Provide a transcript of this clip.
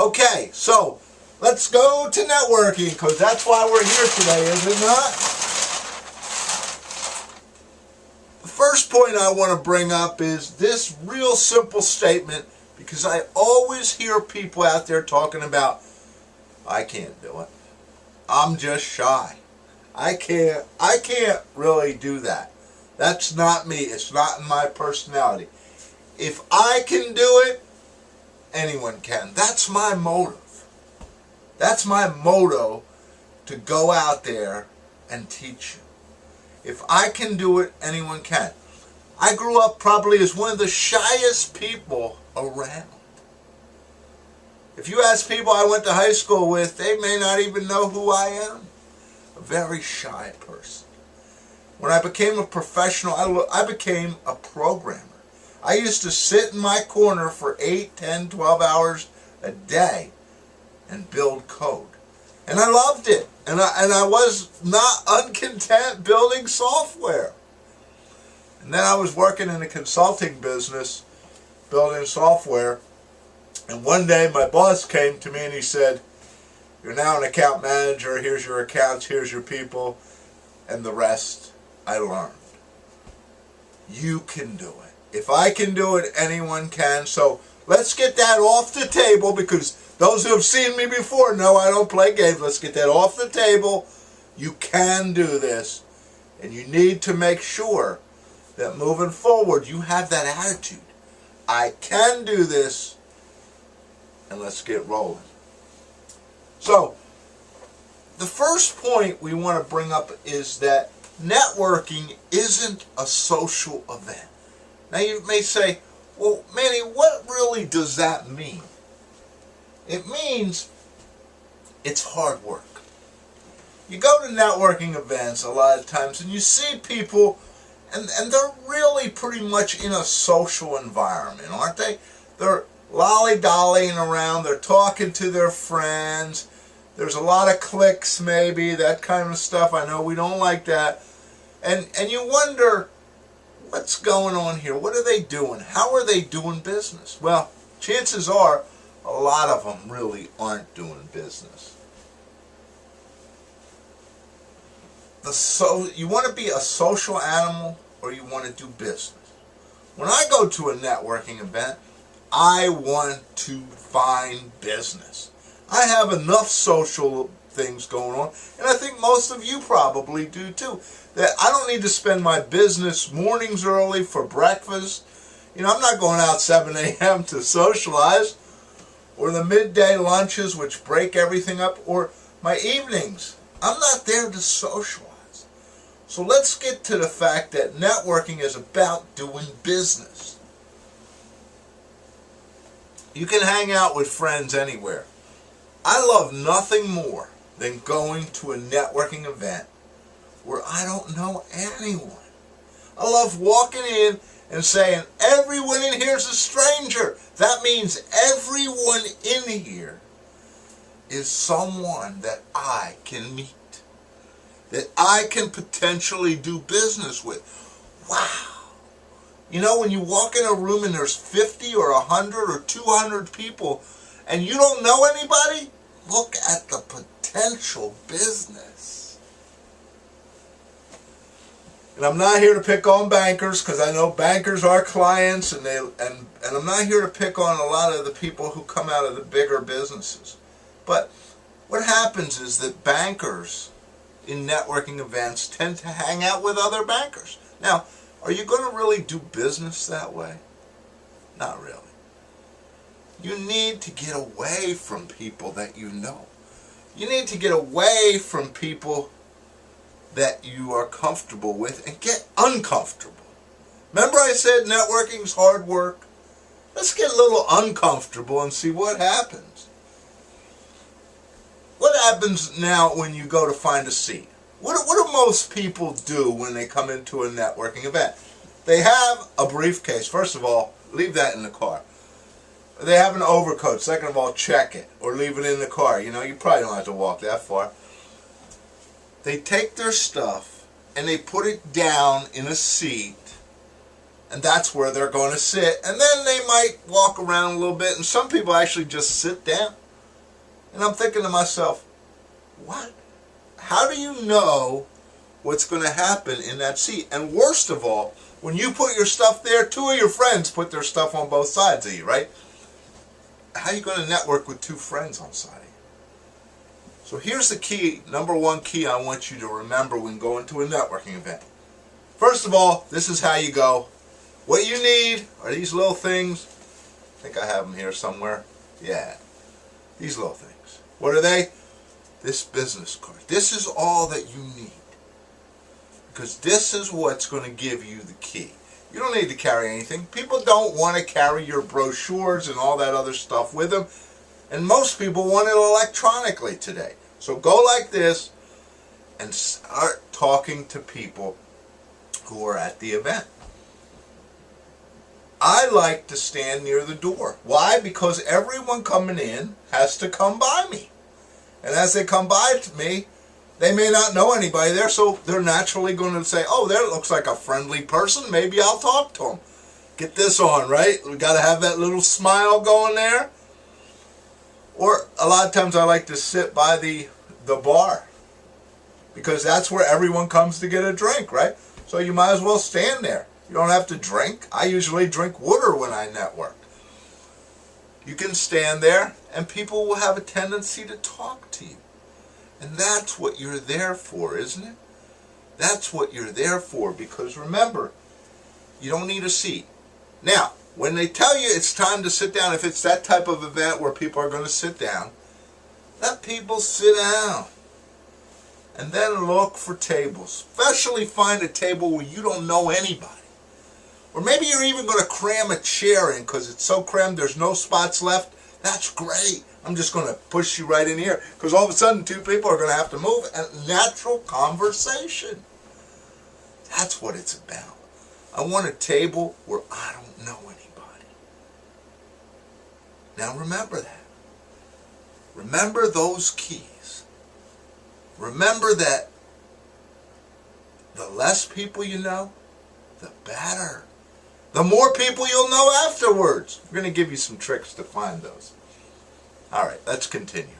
Okay, so let's go to networking, because that's why we're here today, is it not? The first point I want to bring up is this real simple statement, because I always hear people out there talking about, I can't do it. I'm just shy. I can't really do that. That's not me. It's not in my personality. If I can do it, anyone can. That's my motive. That's my motto, to go out there and teach you. If I can do it, anyone can. I grew up probably as one of the shyest people around. If you ask people I went to high school with, they may not even know who I am. A very shy person. When I became a professional, I became a programmer. I used to sit in my corner for 8, 10, 12 hours a day and build code. And I loved it. And I was not uncontent building software. And then I was working in a consulting business, building software. And one day my boss came to me and he said, "You're now an account manager. Here's your accounts. Here's your people." And the rest I learned. You can do it. If I can do it, anyone can. So let's get that off the table, because those who have seen me before know I don't play games. Let's get that off the table. You can do this. And you need to make sure that moving forward you have that attitude. I can do this, and let's get rolling. So, the first point we want to bring up is that networking isn't a social event. Now you may say, well, Manny, what really does that mean? It means it's hard work. You go to networking events a lot of times and you see people, and they're really pretty much in a social environment, aren't they? They're lolly-dollying around, they're talking to their friends, there's a lot of cliques maybe, that kind of stuff. I know we don't like that. And you wonder, what's going on here? What are they doing? How are they doing business? Well, chances are a lot of them really aren't doing business. You want to be a social animal, or you want to do business? When I go to a networking event, I want to find business. I have enough social things going on, and I think most of you probably do too, that I don't need to spend my business mornings early for breakfast. You know, I'm not going out 7 a.m. to socialize, or the midday lunches which break everything up, or my evenings. I'm not there to socialize. So let's get to the fact that networking is about doing business. You can hang out with friends anywhere. I love nothing more than going to a networking event where I don't know anyone. I love walking in and saying, everyone in here is a stranger. That means everyone in here is someone that I can meet, that I can potentially do business with. Wow. You know, when you walk in a room and there's 50 or 100 or 200 people and you don't know anybody, look at the potential business. And I'm not here to pick on bankers, because I know bankers are clients, and I'm not here to pick on a lot of the people who come out of the bigger businesses. But what happens is that bankers in networking events tend to hang out with other bankers. Now, are you going to really do business that way? Not really. You need to get away from people that you know. You need to get away from people that you are comfortable with and get uncomfortable. Remember I said networking's hard work? Let's get a little uncomfortable and see what happens. What happens now when you go to find a seat? What do most people do when they come into a networking event? They have a briefcase. First of all, leave that in the car. They have an overcoat. Second of all, check it or leave it in the car. You know, you probably don't have to walk that far. They take their stuff and they put it down in a seat, and that's where they're going to sit. And then they might walk around a little bit, and some people actually just sit down. And I'm thinking to myself, what? How do you know what's going to happen in that seat? And worst of all, when you put your stuff there, two of your friends put their stuff on both sides of you, right? How are you going to network with two friends on side of you? So here's the key, number one key I want you to remember when going to a networking event. First of all, this is how you go. What you need are these little things. I think I have them here somewhere. Yeah, these little things. What are they? This business card. This is all that you need. Because this is what's going to give you the key. You don't need to carry anything. People don't want to carry your brochures and all that other stuff with them. And most people want it electronically today. So go like this and start talking to people who are at the event. I like to stand near the door. Why? Because everyone coming in has to come by me. And as they come by to me, they may not know anybody there, so they're naturally going to say, oh, there looks like a friendly person. Maybe I'll talk to him. Get this on, right? We got to have that little smile going there. Or a lot of times I like to sit by the bar, because that's where everyone comes to get a drink, right? So you might as well stand there. You don't have to drink. I usually drink water when I network. You can stand there and people will have a tendency to talk to you. And that's what you're there for, isn't it? That's what you're there for, because remember, you don't need a seat. Now, when they tell you it's time to sit down, if it's that type of event where people are going to sit down, let people sit down. And then look for tables. Especially find a table where you don't know anybody. Or maybe you're even going to cram a chair in because it's so crammed there's no spots left. That's great. I'm just going to push you right in here, because all of a sudden two people are going to have to move. And natural conversation. That's what it's about. I want a table where I don't know anybody. Now remember that. Remember those keys. Remember that the less people you know, the better. The more people you'll know afterwards. We're going to give you some tricks to find those. All right, let's continue.